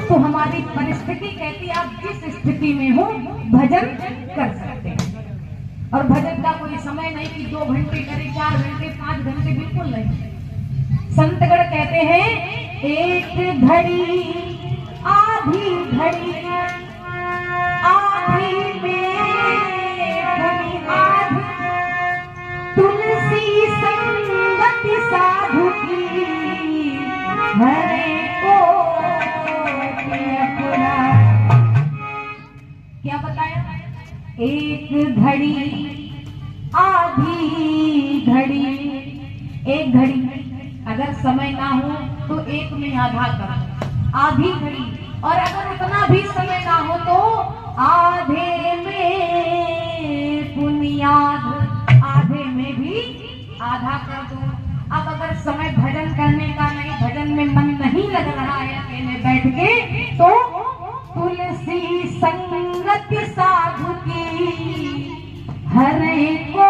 तो हमारी परिस्थिति कहती आप जिस स्थिति में हो भजन कर सकते हैं। और भजन का कोई समय नहीं कि 2 घंटे करें, 4 घंटे, 5 घंटे, बिल्कुल नहीं। संतगण कहते हैं एक घड़ी आधी घड़ी आधी में आधी तुलसी संगति साधु की हरे को क्या बताया? एक घड़ी आधी घड़ी, एक घड़ी अगर समय ना हो तो एक में आधा कर, आधी घड़ी, और अगर उतना भी समय ना हो तो आधे में पुनियाद, आधे में भी आधा कर दो। अब अगर समय भजन करने का नहीं, भजन में मन नहीं लग रहा है अकेले बैठ के, तो तुलसी संगति साधु की हरे को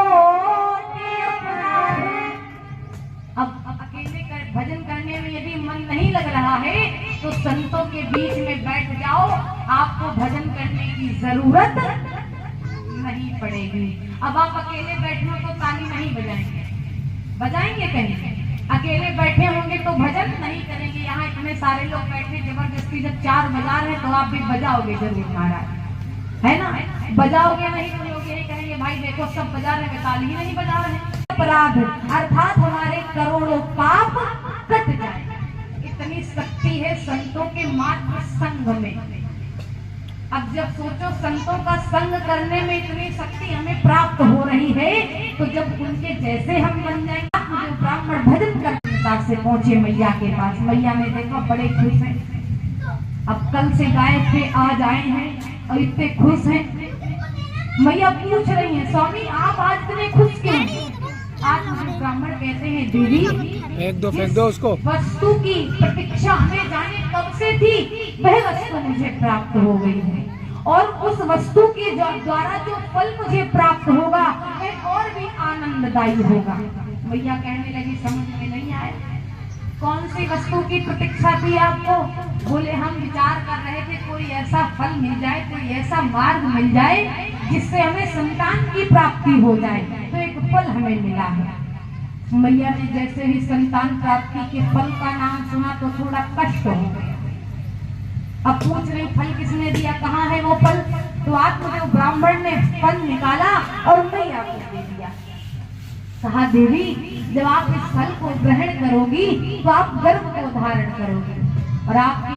अब अकेले भजन करने में यदि मन नहीं लग रहा है तो संतों के बीच में बैठ जाओ, आपको भजन करने की जरूरत नहीं पड़ेगी। अब आप अकेले बैठे हो तो ताली नहीं बजाएंगे, बजाएंगे कहीं? अकेले बैठे होंगे तो भजन नहीं करेंगे। यहाँ इतने सारे लोग बैठे, जबरदस्ती जब 4 बजा रहे हैं तो आप भी बजाओगे जरूर महाराज, है ना? बजाओगे नहीं तो लोग यही कहेंगे भाई देखो सब बजा रहे हैं, ताली ही नहीं बजा रहे। अपराध अर्थात हमारे करोड़ों पाप कट जाए, इतनी शक्ति है संतों के मात्र संग में। अब जब सोचो संतों का संग करने में इतनी शक्ति हमें प्राप्त हो रही है, तो जब उनके जैसे हम बन जाएंगे। जो ब्राह्मण भजन करने से पहुंचे मैया के पास, मैया ने देखा बड़े खुश हैं, अब कल से गायब थे आज आए हैं और इतने खुश हैं। मैया पूछ रही है स्वामी आप आज इतने खुश क्यों? आज मुझे ब्राह्मण कहते हैं देवी फेंक दो उसको, वस्तु की प्रतीक्षा हमें जाने कब से थी, वह वस्तु मुझे प्राप्त हो गई है, और उस वस्तु के द्वारा जो फल मुझे प्राप्त होगा वह और भी आनंददायी होगा। भैया कहने लगी समझ में नहीं आया, कौन सी वस्तु की प्रतीक्षा थी आपको? बोले हम विचार कर रहे थे कोई ऐसा फल मिल जाए, कोई ऐसा मार्ग मिल जाए जिससे हमें संतान की प्राप्ति हो जाए, तो एक फल हमें मिला है। मैया ने जैसे ही संतान प्राप्ति के फल का नाम सुना तो थोड़ा कष्ट हो गया। अब पूछ रही फल किसने दिया, कहाँ है वो फल? तो आत्मदेव ब्राह्मण ने फल निकाला और मैया को दे दिया। कहा देवी जब आप इस फल को ग्रहण करोगी तो आप गर्भ को धारण करोगी और आपकी